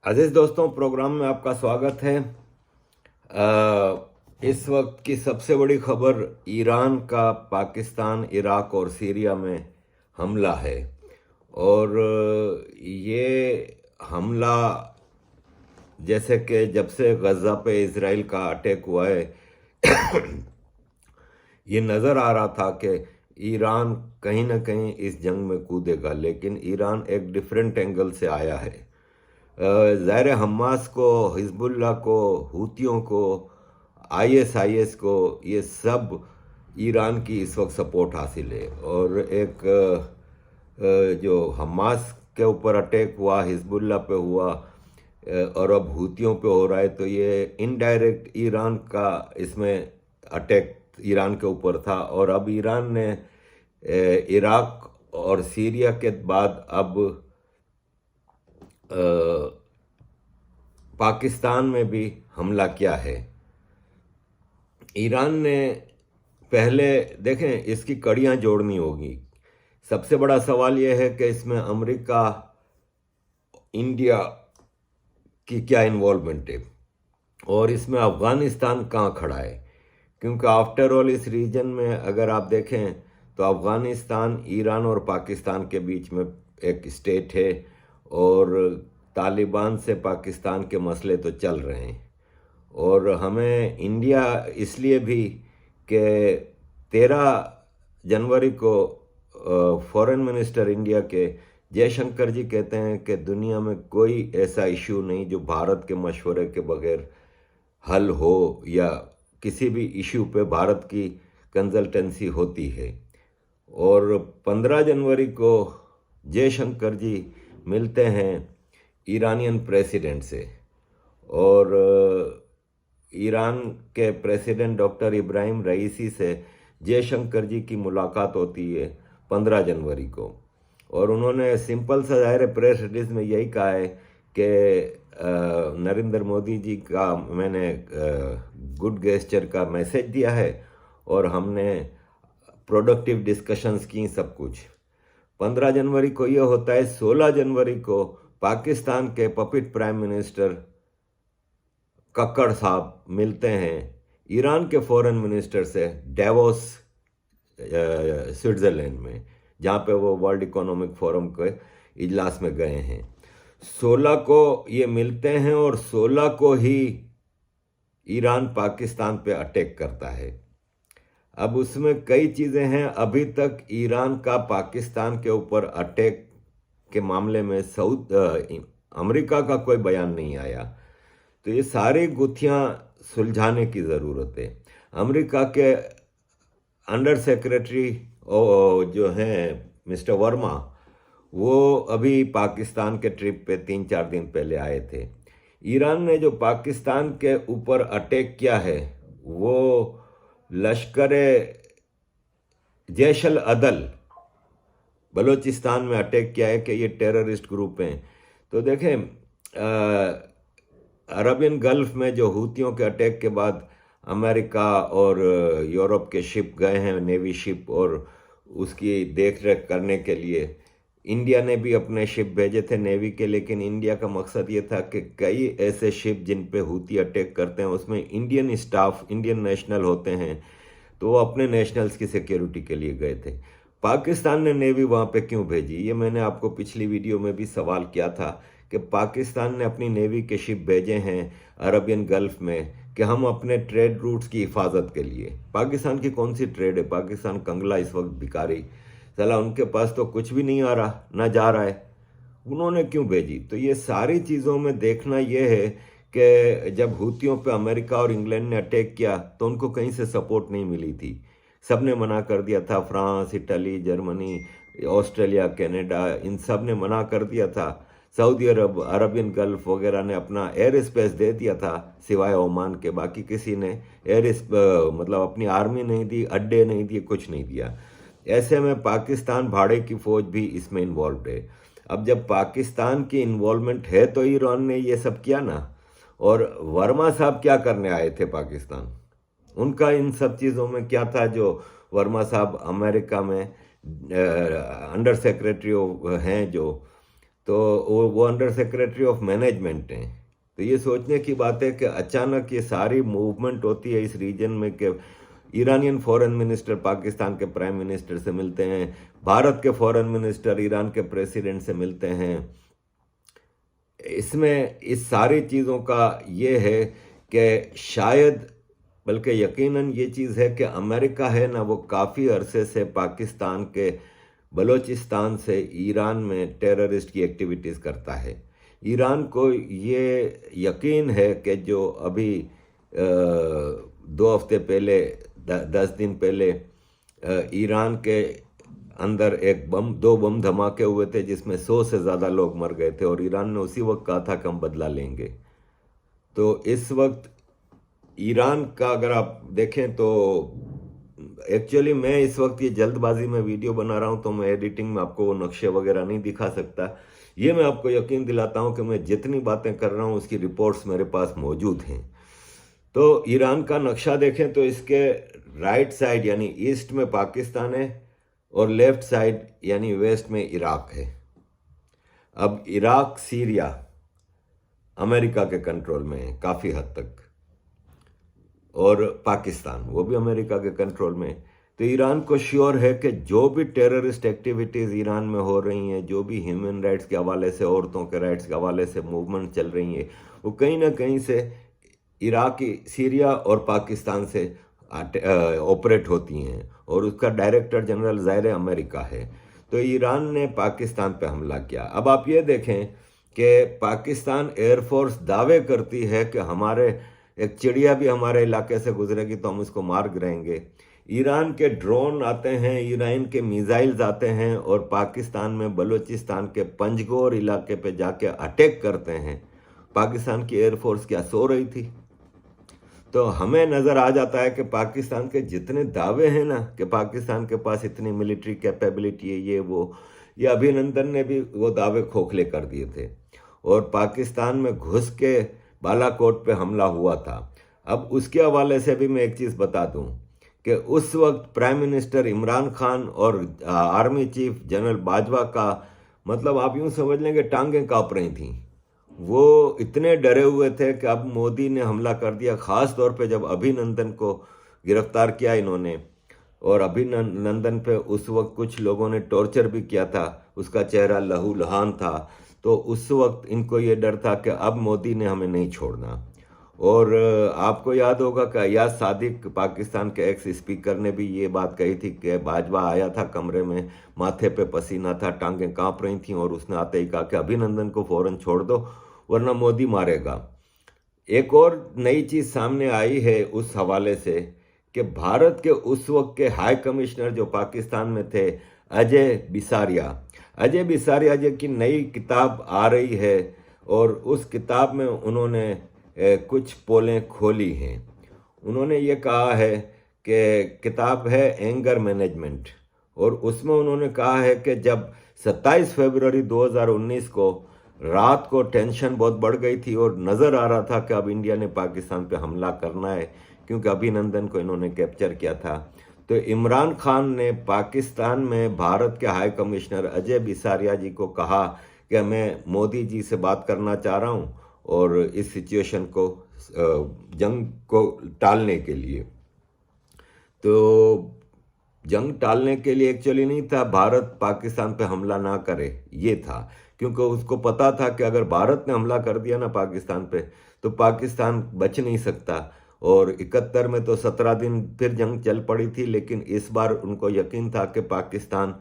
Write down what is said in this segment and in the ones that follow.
अजीज दोस्तों, प्रोग्राम में आपका स्वागत है। इस वक्त की सबसे बड़ी खबर ईरान का पाकिस्तान, इराक और सीरिया में हमला है। और ये हमला जैसे कि जब से गज़ा पे इजराइल का अटैक हुआ है ये नज़र आ रहा था कि ईरान कहीं ना कहीं इस जंग में कूदेगा, लेकिन ईरान एक डिफरेंट एंगल से आया है। ज़ाहिर है हमास को, हिजबुल्लाह को, हूतियों को, आईएसआईएस को, ये सब ईरान की इस वक्त सपोर्ट हासिल है। और एक जो हमास के ऊपर अटैक हुआ, हिजबुल्लाह पे हुआ और अब हूतियों पे हो रहा है, तो ये इनडायरेक्ट ईरान का इसमें अटैक ईरान के ऊपर था। और अब ईरान ने इराक और सीरिया के बाद अब पाकिस्तान में भी हमला किया है। ईरान ने पहले देखें, इसकी कड़ियां जोड़नी होगी। सबसे बड़ा सवाल यह है कि इसमें अमेरिका, इंडिया की क्या इन्वॉल्वमेंट है और इसमें अफ़गानिस्तान कहाँ खड़ा है। क्योंकि आफ्टर ऑल इस रीजन में अगर आप देखें तो अफ़गानिस्तान ईरान और पाकिस्तान के बीच में एक स्टेट है और तालिबान से पाकिस्तान के मसले तो चल रहे हैं। और हमें इंडिया इसलिए भी कि 13 जनवरी को फॉरेन मिनिस्टर इंडिया के जयशंकर जी कहते हैं कि दुनिया में कोई ऐसा इशू नहीं जो भारत के मशवरे के बगैर हल हो, या किसी भी इशू पे भारत की कंसल्टेंसी होती है। और 15 जनवरी को जयशंकर जी मिलते हैं ईरानियन प्रेसिडेंट से, और ईरान के प्रेसिडेंट डॉक्टर इब्राहिम रईसी से जयशंकर जी की मुलाकात होती है 15 जनवरी को। और उन्होंने सिंपल सा ज़ाहिर प्रेस रिलीज में यही कहा है कि नरेंद्र मोदी जी का मैंने गुड गेस्चर का मैसेज दिया है और हमने प्रोडक्टिव डिस्कशंस की, सब कुछ। 15 जनवरी को ये होता है। 16 जनवरी को पाकिस्तान के पपिट प्राइम मिनिस्टर कक्कड़ साहब मिलते हैं ईरान के फॉरेन मिनिस्टर से डेवोस स्विट्ज़रलैंड में, जहाँ पे वो वर्ल्ड इकोनॉमिक फोरम के इजलास में गए हैं। 16 को ये मिलते हैं और 16 को ही ईरान पाकिस्तान पे अटैक करता है। अब उसमें कई चीज़ें हैं। अभी तक ईरान का पाकिस्तान के ऊपर अटैक के मामले में अमेरिका का कोई बयान नहीं आया। तो ये सारी गुत्थियां सुलझाने की ज़रूरत है। अमेरिका के अंडर सेक्रेटरी जो हैं मिस्टर वर्मा, वो अभी पाकिस्तान के ट्रिप पे 3-4 दिन पहले आए थे। ईरान ने जो पाकिस्तान के ऊपर अटैक किया है वो लश्कर जैशल अदल बलूचिस्तान में अटैक किया है कि ये टेररिस्ट ग्रुप हैं। तो देखें, अरबियन गल्फ में जो हूतियों के अटैक के बाद अमेरिका और यूरोप के शिप गए हैं, नेवी शिप, और उसकी देख रेख करने के लिए इंडिया ने भी अपने शिप भेजे थे नेवी के। लेकिन इंडिया का मकसद ये था कि कई ऐसे शिप जिन पे हूती अटैक करते हैं उसमें इंडियन स्टाफ, इंडियन नेशनल होते हैं, तो वो अपने नेशनल्स की सिक्योरिटी के लिए गए थे। पाकिस्तान ने नेवी वहाँ पे क्यों भेजी, ये मैंने आपको पिछली वीडियो में भी सवाल किया था कि पाकिस्तान ने अपनी नेवी के शिप भेजे हैं अरबियन गल्फ में कि हम अपने ट्रेड रूट्स की हिफाजत के लिए। पाकिस्तान की कौन सी ट्रेड है? पाकिस्तान कंगला इस वक्त भिखारी, चला उनके पास तो कुछ भी नहीं आ रहा, ना जा रहा है, उन्होंने क्यों भेजी? तो ये सारी चीज़ों में देखना यह है कि जब हूतियों पे अमेरिका और इंग्लैंड ने अटैक किया तो उनको कहीं से सपोर्ट नहीं मिली थी। सब ने मना कर दिया था, France, Italy, Germany, Australia, Canada, इन सब ने मना कर दिया था। सऊदी अरब, अरबियन गल्फ वगैरह ने अपना एयर स्पेस दे दिया था सिवाय ओमान के। बाकी किसी ने मतलब अपनी आर्मी नहीं दी, अड्डे नहीं दिए, कुछ नहीं दिया। ऐसे में पाकिस्तान भाड़े की फौज भी इसमें इन्वॉल्व है। अब जब पाकिस्तान की इन्वॉल्वमेंट है तो ईरान ने ये सब किया ना। और वर्मा साहब क्या करने आए थे पाकिस्तान? उनका इन सब चीज़ों में क्या था जो वर्मा साहब अमेरिका में अंडर सेक्रेटरी हैं जो तो वो अंडर सेक्रेटरी ऑफ मैनेजमेंट हैं। तो ये सोचने की बात है कि अचानक ये सारी मूवमेंट होती है इस रीजन में कि ईरानियन फॉरेन मिनिस्टर पाकिस्तान के प्राइम मिनिस्टर से मिलते हैं, भारत के फॉरेन मिनिस्टर ईरान के प्रेसिडेंट से मिलते हैं। इसमें इस सारी चीज़ों का ये है कि शायद, बल्कि यकीनन ये चीज़ है कि अमेरिका है ना, वो काफ़ी अरसे से पाकिस्तान के बलूचिस्तान से ईरान में टेररिस्ट की एक्टिविटीज़ करता है। ईरान को ये यकीन है कि जो अभी 2 हफ्ते पहले 10 दिन पहले ईरान के अंदर दो बम धमाके हुए थे जिसमें 100 से ज़्यादा लोग मर गए थे, और ईरान ने उसी वक्त कहा था कि हम बदला लेंगे। तो इस वक्त ईरान का अगर आप देखें तो एक्चुअली मैं इस वक्त ये जल्दबाजी में वीडियो बना रहा हूँ, तो मैं एडिटिंग में आपको वो नक्शे वगैरह नहीं दिखा सकता। ये मैं आपको यकीन दिलाता हूँ कि मैं जितनी बातें कर रहा हूँ उसकी रिपोर्ट्स मेरे पास मौजूद हैं। तो ईरान का नक्शा देखें तो इसके राइट साइड यानी ईस्ट में पाकिस्तान है और लेफ्ट साइड यानी वेस्ट में इराक है। अब इराक सीरिया अमेरिका के कंट्रोल में है काफ़ी हद तक, और पाकिस्तान वो भी अमेरिका के कंट्रोल में है। तो ईरान को श्योर है कि जो भी टेररिस्ट एक्टिविटीज़ ईरान में हो रही हैं, जो भी ह्यूमन राइट्स के हवाले से, औरतों के राइट्स के हवाले से मूवमेंट चल रही है, वो कहीं ना कहीं से इराकी सीरिया और पाकिस्तान से ऑपरेट होती हैं, और उसका डायरेक्टर जनरल ज़ाहिर अमेरिका है। तो ईरान ने पाकिस्तान पे हमला किया। अब आप ये देखें कि पाकिस्तान एयरफोर्स दावे करती है कि हमारे एक चिड़िया भी हमारे इलाके से गुजरेगी तो हम उसको मार गिराएंगे। ईरान के ड्रोन आते हैं, ईरान के मिसाइल्स आते हैं और पाकिस्तान में बलूचिस्तान के पंजगोर इलाके पे जाके अटैक करते हैं। पाकिस्तान की एयरफोर्स क्या सो रही थी? तो हमें नज़र आ जाता है कि पाकिस्तान के जितने दावे हैं ना कि पाकिस्तान के पास इतनी मिलिट्री कैपेबिलिटी है, ये वो, ये अभिनंदन ने भी वो दावे खोखले कर दिए थे, और पाकिस्तान में घुस के बालाकोट पे हमला हुआ था। अब उसके हवाले से भी मैं एक चीज़ बता दूं कि उस वक्त प्राइम मिनिस्टर इमरान खान और आर्मी चीफ जनरल बाजवा का, मतलब आप यूं समझ लें कि टांगें काँप रही थीं। वो इतने डरे हुए थे कि अब मोदी ने हमला कर दिया, ख़ास तौर पे जब अभिनंदन को गिरफ्तार किया इन्होंने। और अभिनंदन पे उस वक्त कुछ लोगों ने टॉर्चर भी किया था, उसका चेहरा लहूलुहान था। तो उस वक्त इनको ये डर था कि अब मोदी ने हमें नहीं छोड़ना। और आपको याद होगा कि अयाज सादिक पाकिस्तान के एक्स स्पीकर ने भी ये बात कही थी कि बाजवा आया था कमरे में, माथे पे पसीना था, टांगें कांप रही थीं, और उसने आते ही कहा कि अभिनंदन को फ़ौरन छोड़ दो वरना मोदी मारेगा। एक और नई चीज़ सामने आई है उस हवाले से कि भारत के उस वक्त के हाई कमिश्नर जो पाकिस्तान में थे, अजय बिसारिया जी की नई किताब आ रही है, और उस किताब में उन्होंने कुछ पोलें खोली हैं। उन्होंने ये कहा है कि किताब है एंगर मैनेजमेंट, और उसमें उन्होंने कहा है कि जब 27 फरवरी 2019 को रात को टेंशन बहुत बढ़ गई थी और नज़र आ रहा था कि अब इंडिया ने पाकिस्तान पे हमला करना है, क्योंकि अभिनंदन को इन्होंने कैप्चर किया था। तो इमरान खान ने पाकिस्तान में भारत के हाई कमिश्नर अजय बिसारिया जी को कहा कि मैं मोदी जी से बात करना चाह रहा हूँ, और इस सिचुएशन को, जंग को टालने के लिए। तो जंग टालने के लिए एक्चुअली नहीं था भारत पाकिस्तान पे हमला ना करे, ये था, क्योंकि उसको पता था कि अगर भारत ने हमला कर दिया ना पाकिस्तान पे तो पाकिस्तान बच नहीं सकता। और 71 में तो 17 दिन फिर जंग चल पड़ी थी, लेकिन इस बार उनको यकीन था कि पाकिस्तान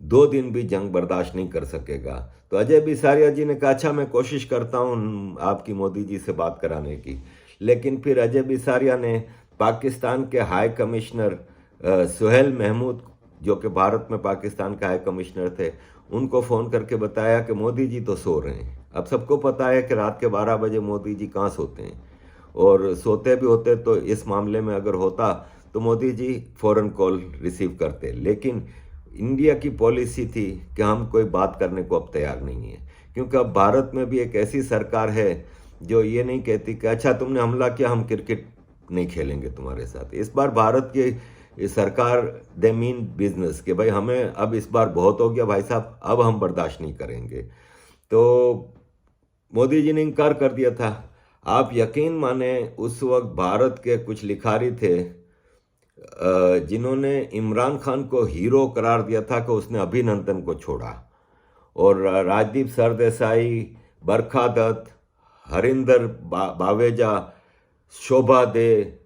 2 दिन भी जंग बर्दाश्त नहीं कर सकेगा। तो अजय बिसारिया जी ने कहा अच्छा मैं कोशिश करता हूँ आपकी मोदी जी से बात कराने की। लेकिन फिर अजय बिसारिया ने पाकिस्तान के हाई कमिश्नर सुहेल महमूद, जो कि भारत में पाकिस्तान के हाई कमिश्नर थे, उनको फ़ोन करके बताया कि मोदी जी तो सो रहे हैं। अब सबको पता है कि रात के 12 बजे मोदी जी कहाँ सोते हैं, और सोते भी होते तो इस मामले में अगर होता तो मोदी जी फ़ौरन कॉल रिसीव करते। लेकिन इंडिया की पॉलिसी थी कि हम कोई बात करने को अब तैयार नहीं है, क्योंकि अब भारत में भी एक ऐसी सरकार है जो ये नहीं कहती कि अच्छा तुमने हमला किया हम क्रिकेट नहीं खेलेंगे तुम्हारे साथ। इस बार भारत की सरकार दे मीन बिजनेस कि भाई हमें अब इस बार बहुत हो गया भाई साहब, अब हम बर्दाश्त नहीं करेंगे। तो मोदी जी ने इनकार कर दिया था। आप यकीन माने उस वक्त भारत के कुछ लिखारी थे जिन्होंने इमरान खान को हीरो करार दिया था कि उसने अभिनंदन को छोड़ा, और राजदीप सरदेसाई, बरखा दत्त, हरिंदर बावेजा, शोभा दे,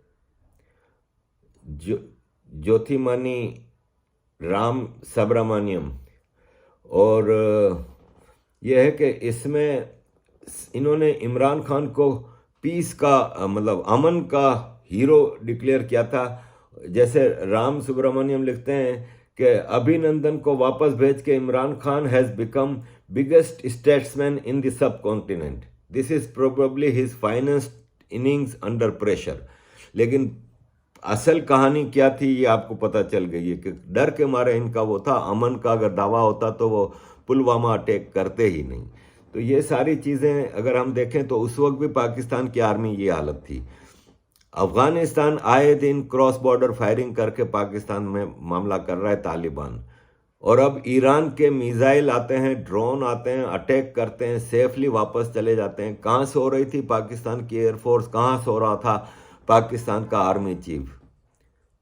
ज्योतिमणि राम सुब्रमण्यम, और यह है कि इसमें इन्होंने इमरान खान को पीस का मतलब अमन का हीरो डिक्लेयर किया था। जैसे राम सुब्रमण्यम लिखते हैं कि अभिनंदन को वापस भेज के Imran Khan has become biggest statesman in the sub continent, this is probably his finest innings under pressure. लेकिन असल कहानी क्या थी ये आपको पता चल गई है कि डर के मारे इनका वो था, अमन का अगर दावा होता तो वो पुलवामा अटैक करते ही नहीं। तो ये सारी चीज़ें अगर हम देखें तो उस वक्त भी पाकिस्तान की आर्मी ये हालत थी। अफगानिस्तान आए दिन क्रॉस बॉर्डर फायरिंग करके पाकिस्तान में मामला कर रहा है तालिबान, और अब ईरान के मिसाइल आते हैं, ड्रोन आते हैं, अटैक करते हैं, सेफली वापस चले जाते हैं। कहाँ सो रही थी पाकिस्तान की एयरफोर्स, कहाँ सो रहा था पाकिस्तान का आर्मी चीफ।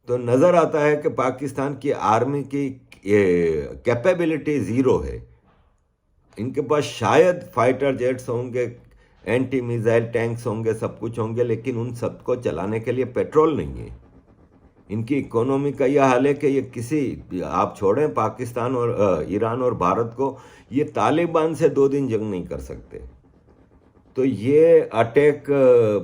तो नज़र आता है कि पाकिस्तान की आर्मी की कैपेबिलिटी ज़ीरो है। इनके पास शायद फाइटर जेट्स होंगे, एंटी मिसाइल टैंक्स होंगे, सब कुछ होंगे, लेकिन उन सबको चलाने के लिए पेट्रोल नहीं है। इनकी इकोनॉमी का यह हाल है कि ये किसी, आप छोड़ें पाकिस्तान और ईरान और भारत को, ये तालिबान से 2 दिन जंग नहीं कर सकते। तो ये अटैक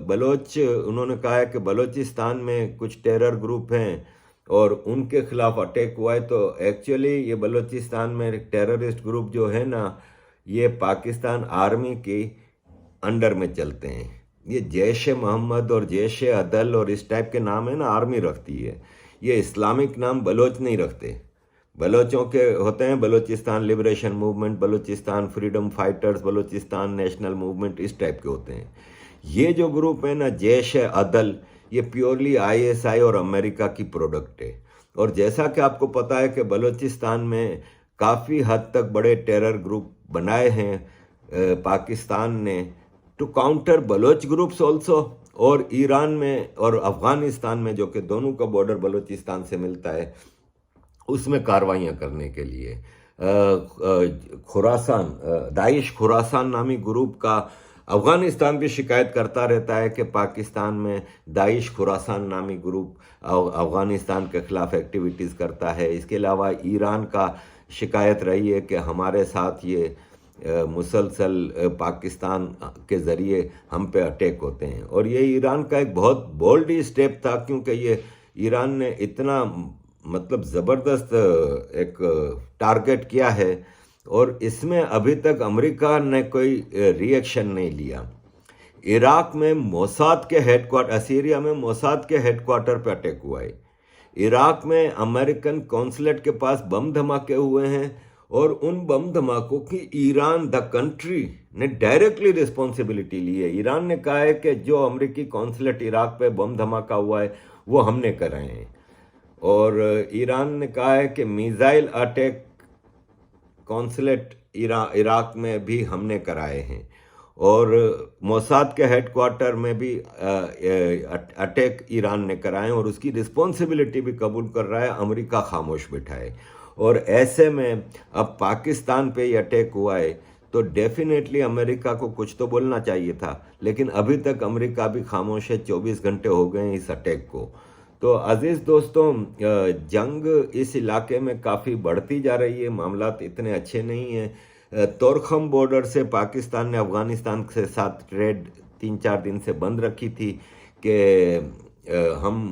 बलोच, उन्होंने कहा है कि बलोचिस्तान में कुछ टेरर ग्रुप हैं और उनके खिलाफ अटैक हुआ है। तो एक्चुअली ये बलोचिस्तान में टेररिस्ट ग्रुप जो है ना, ये पाकिस्तान आर्मी के अंडर में चलते हैं। ये जैश ए मोहम्मद और जैश ए अदल और इस टाइप के नाम है ना आर्मी रखती है, ये इस्लामिक नाम बलोच नहीं रखते। बलोचों के होते हैं Balochistan liberation movement, Balochistan freedom fighters, Balochistan national movement, इस टाइप के होते हैं। ये जो ग्रुप है ना जैश ए अदल, ये प्योरली आईएसआई और अमेरिका की प्रोडक्ट है। और जैसा कि आपको पता है कि बलोचिस्तान में काफ़ी हद तक बड़े टेरर ग्रुप बनाए हैं पाकिस्तान ने to counter Baloch groups also, और ईरान में और अफगानिस्तान में जो कि दोनों का बॉर्डर बलोचिस्तान से मिलता है, उसमें कार्रवाइयाँ करने के लिए खुरासान, दाइश खुरासान नामी ग्रुप का अफगानिस्तान भी शिकायत करता रहता है कि पाकिस्तान में दाइश खुरासान नामी ग्रुप अफगानिस्तान के खिलाफ एक्टिविटीज़ करता है। इसके अलावा ईरान का शिकायत रही है कि हमारे साथ ये मुसलसल पाकिस्तान के ज़रिए हम पे अटैक होते हैं। और ये ईरान का एक बहुत बोल्ड स्टेप था, क्योंकि ये ईरान ने इतना मतलब ज़बरदस्त एक टारगेट किया है, और इसमें अभी तक अमेरिका ने कोई रिएक्शन नहीं लिया। इराक में मोसाद के हेडक्वार्टर, सीरिया में मोसाद के हेडक्वार्टर पे अटैक हुआ है। इराक में अमेरिकन कॉन्सुलेट के पास बम धमाके हुए हैं, और उन बम धमाकों की ईरान द कंट्री ने डायरेक्टली रिस्पॉन्सिबिलिटी ली है। ईरान ने कहा है कि जो अमेरिकी कॉन्सुलेट इराक पे बम धमाका हुआ है वो हमने कराए हैं, और ईरान ने कहा है कि मिसाइल अटैक कॉन्सुलेट इराक में भी हमने कराए हैं, और मोसाद के हेडक्वार्टर में भी अटैक ईरान ने कराए, और उसकी रिस्पॉन्सिबिलिटी भी कबूल कर रहा है, अमेरिका खामोश बैठा है। और ऐसे में अब पाकिस्तान पे ये अटैक हुआ है तो डेफिनेटली अमेरिका को कुछ तो बोलना चाहिए था, लेकिन अभी तक अमेरिका भी खामोश है। 24 घंटे हो गए इस अटैक को। तो अजीज़ दोस्तों, जंग इस इलाके में काफ़ी बढ़ती जा रही है, मामलात इतने अच्छे नहीं हैं। तोरखम बॉर्डर से पाकिस्तान ने अफ़गानिस्तान के साथ ट्रेड 3-4 दिन से बंद रखी थी कि हम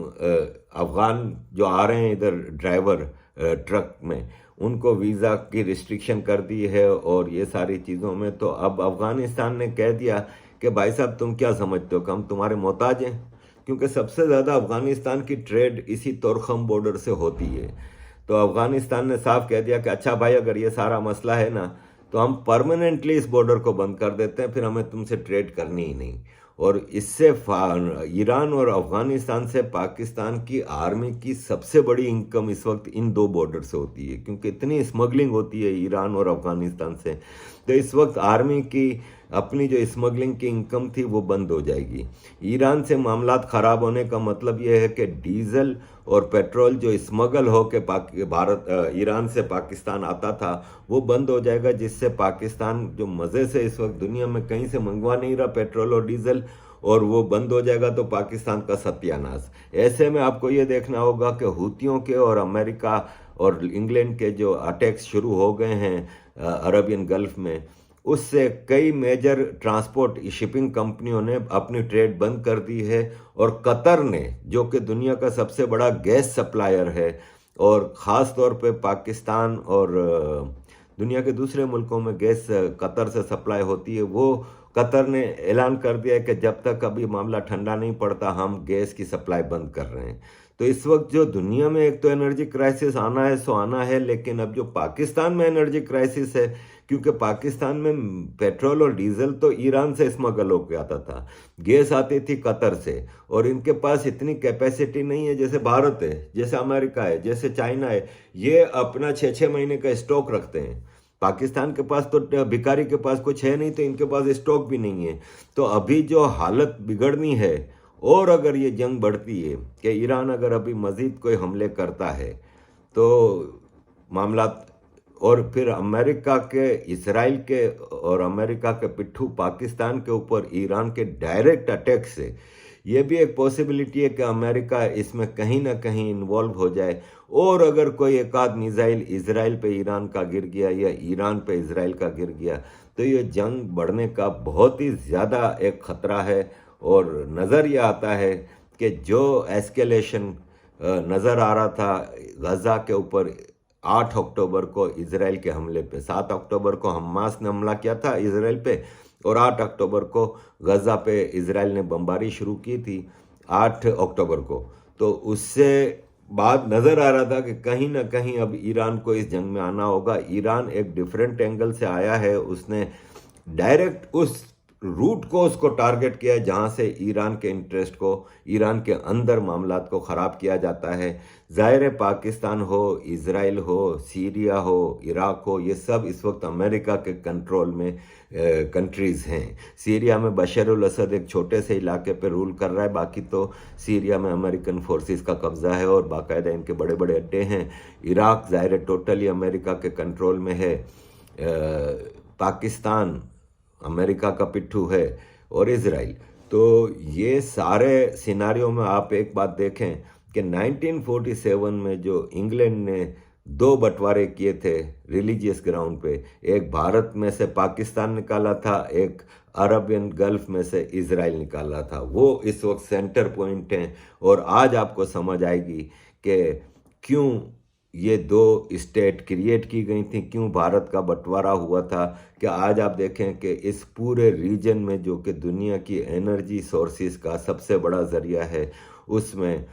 अफ़गान जो आ रहे हैं इधर ड्राइवर ट्रक में, उनको वीज़ा की रिस्ट्रिक्शन कर दी है और ये सारी चीज़ों में। तो अब अफ़गानिस्तान ने कह दिया कि भाई साहब तुम क्या समझते हो कि हम तुम्हारे मोहताज हैं, क्योंकि सबसे ज़्यादा अफ़गानिस्तान की ट्रेड इसी तोरखम बॉर्डर से होती है। तो अफ़गानिस्तान ने साफ कह दिया कि अच्छा भाई, अगर ये सारा मसला है ना, तो हम परमानेंटली इस बॉर्डर को बंद कर देते हैं, फिर हमें तुमसे ट्रेड करनी ही नहीं। और इससे ईरान और अफगानिस्तान से पाकिस्तान की आर्मी की सबसे बड़ी इनकम इस वक्त इन दो बॉर्डर से होती है, क्योंकि इतनी स्मगलिंग होती है ईरान और अफगानिस्तान से। तो इस वक्त आर्मी की अपनी जो स्मगलिंग की इनकम थी वो बंद हो जाएगी। ईरान से मामलात ख़राब होने का मतलब ये है कि डीजल और पेट्रोल जो स्मगल हो के ईरान से पाकिस्तान आता था वो बंद हो जाएगा, जिससे पाकिस्तान जो मज़े से इस वक्त दुनिया में कहीं से मंगवा नहीं रहा पेट्रोल और डीजल, और वो बंद हो जाएगा तो पाकिस्तान का सत्यानाश। ऐसे में आपको ये देखना होगा कि हूतियों के और अमेरिका और इंग्लैंड के जो अटैक्स शुरू हो गए हैं अरबियन गल्फ में, उससे कई मेजर ट्रांसपोर्ट शिपिंग कंपनियों ने अपनी ट्रेड बंद कर दी है। और कतर ने, जो कि दुनिया का सबसे बड़ा गैस सप्लायर है और ख़ास तौर पे पाकिस्तान और दुनिया के दूसरे मुल्कों में गैस कतर से सप्लाई होती है, वो कतर ने ऐलान कर दिया है कि जब तक अभी मामला ठंडा नहीं पड़ता हम गैस की सप्लाई बंद कर रहे हैं। तो इस वक्त जो दुनिया में एक तो एनर्जी क्राइसिस आना है सो आना है, लेकिन अब जो पाकिस्तान में एनर्जी क्राइसिस है, क्योंकि पाकिस्तान में पेट्रोल और डीजल तो ईरान से स्मगल होकर आता था, गैस आती थी कतर से, और इनके पास इतनी कैपेसिटी नहीं है जैसे भारत है, जैसे अमेरिका है, जैसे चाइना है। ये अपना 6-6 महीने का स्टॉक रखते हैं। पाकिस्तान के पास तो भिखारी के पास कुछ है नहीं, तो इनके पास स्टॉक भी नहीं है। तो अभी जो हालत बिगड़नी है, और अगर ये जंग बढ़ती है कि ईरान अगर अभी मज़ीद कोई हमले करता है तो मामला, और फिर अमेरिका के, इसराइल के और अमेरिका के पिट्ठू पाकिस्तान के ऊपर ईरान के डायरेक्ट अटैक से, ये भी एक पॉसिबिलिटी है कि अमेरिका इसमें कहीं ना कहीं इन्वॉल्व हो जाए। और अगर कोई एक आध मिसाइल इसराइल पे ईरान का गिर गया या ईरान पे इसराइल का गिर गया, तो ये जंग बढ़ने का बहुत ही ज़्यादा एक ख़तरा है। और नज़र ये आता है कि जो एस्केलेशन नज़र आ रहा था गज़ा के ऊपर 8 अक्टूबर को इसराइल के हमले पे, 7 अक्टूबर को हमास ने हमला किया था इसराइल पे, और 8 अक्टूबर को गज़ा पे इसराइल ने बमबारी शुरू की थी 8 अक्टूबर को। तो उससे बाद नज़र आ रहा था कि कहीं ना कहीं अब ईरान को इस जंग में आना होगा। ईरान एक डिफरेंट एंगल से आया है, उसने डायरेक्ट उस रूट को उसको टारगेट किया है जहाँ से ईरान के इंटरेस्ट को, ईरान के अंदर मामलात को ख़राब किया जाता है। ज़ाहिर है पाकिस्तान हो, इज़राइल हो, सीरिया हो, इराक हो, ये सब इस वक्त अमेरिका के कंट्रोल में कंट्रीज़ हैं। सीरिया में बशर अल असद एक छोटे से इलाके पे रूल कर रहा है, बाकी तो सीरिया में अमेरिकन फोर्सेस का कब्ज़ा है और बाकायदा इनके बड़े बड़े अड्डे हैं। इराक ज़ाहिर है टोटली अमेरिका के कंट्रोल में है। पाकिस्तान अमेरिका का पिट्ठू है, और इज़राइल। तो ये सारे सिनारियों में आप एक बात देखें कि 1947 में जो इंग्लैंड ने 2 बंटवारे किए थे रिलीजियस ग्राउंड पे, एक भारत में से पाकिस्तान निकाला था, एक अरबियन गल्फ में से इज़राइल निकाला था, वो इस वक्त सेंटर पॉइंट हैं। और आज आपको समझ आएगी कि क्यों ये 2 स्टेट क्रिएट की गई थी, क्यों भारत का बंटवारा हुआ था। कि आज आप देखें कि इस पूरे रीजन में जो कि दुनिया की एनर्जी सोर्सेज का सबसे बड़ा ज़रिया है, उसमें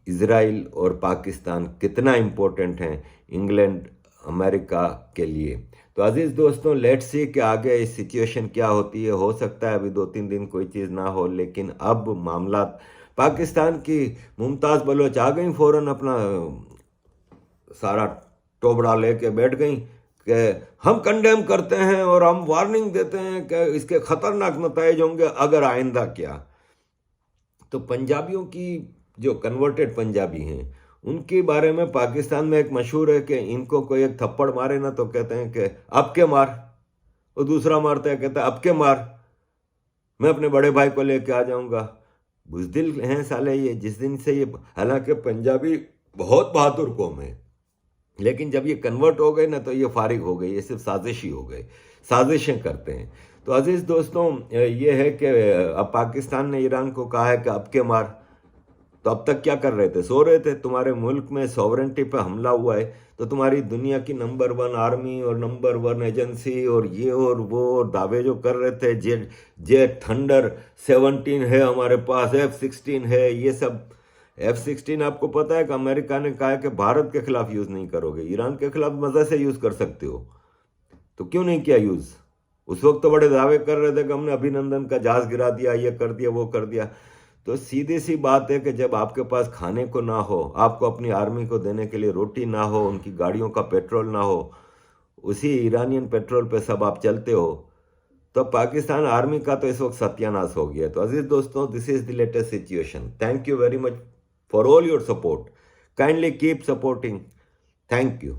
इज़राइल और पाकिस्तान कितना इम्पोर्टेंट हैं इंग्लैंड अमेरिका के लिए। तो अजीज़ दोस्तों, लेट्स सी कि आगे इस सिचुएशन क्या होती है। हो सकता है अभी 2-3 दिन कोई चीज़ ना हो, लेकिन अब मामला पाकिस्तान की मुमताज़ बलोच आ गई, फ़ौरन अपना सारा टोबड़ा लेके बैठ गई कि हम कंडेम करते हैं और हम वार्निंग देते हैं कि इसके खतरनाक नतीजे होंगे अगर आइंदा क्या। तो पंजाबियों की, जो कन्वर्टेड पंजाबी हैं, उनके बारे में पाकिस्तान में एक मशहूर है कि इनको कोई एक थप्पड़ मारे ना तो कहते हैं कि अब के मार, और दूसरा मारता है कहता है अब के मार, मैं अपने बड़े भाई को लेके आ जाऊंगा। बुज़दिल हैं साले ये। जिस दिन से ये, हालांकि पंजाबी बहुत बहादुर कौम है, लेकिन जब ये कन्वर्ट हो गए ना तो ये फारिग हो गए, ये सिर्फ साजिशी हो गए, साजिशें करते हैं। तो अजीज़ दोस्तों, ये है कि अब पाकिस्तान ने ईरान को कहा है कि अब के मार। तो अब तक क्या कर रहे थे? सो रहे थे। तुम्हारे मुल्क में सॉवरेंटी पे हमला हुआ है तो तुम्हारी दुनिया की नंबर 1 आर्मी और नंबर 1 एजेंसी और ये और वो और दावे जो कर रहे थे, जेट थंडर 17 है हमारे पास, F-16 है, ये सब। F-16 आपको पता है कि अमेरिका ने कहा है कि भारत के खिलाफ यूज़ नहीं करोगे, ईरान के खिलाफ मज़े से यूज़ कर सकते हो, तो क्यों नहीं किया यूज़? उस वक्त तो बड़े दावे कर रहे थे कि हमने अभिनंदन का जहाज गिरा दिया, ये कर दिया, वो कर दिया। तो सीधी सी बात है कि जब आपके पास खाने को ना हो, आपको अपनी आर्मी को देने के लिए रोटी ना हो, उनकी गाड़ियों का पेट्रोल ना हो, उसी ईरानियन पेट्रोल पे सब आप चलते हो, तो पाकिस्तान आर्मी का तो इस वक्त सत्यानाश हो गया। तो अजीज दोस्तों, this is the latest situation. Thank you very much for all your support. Kindly keep supporting. Thank you.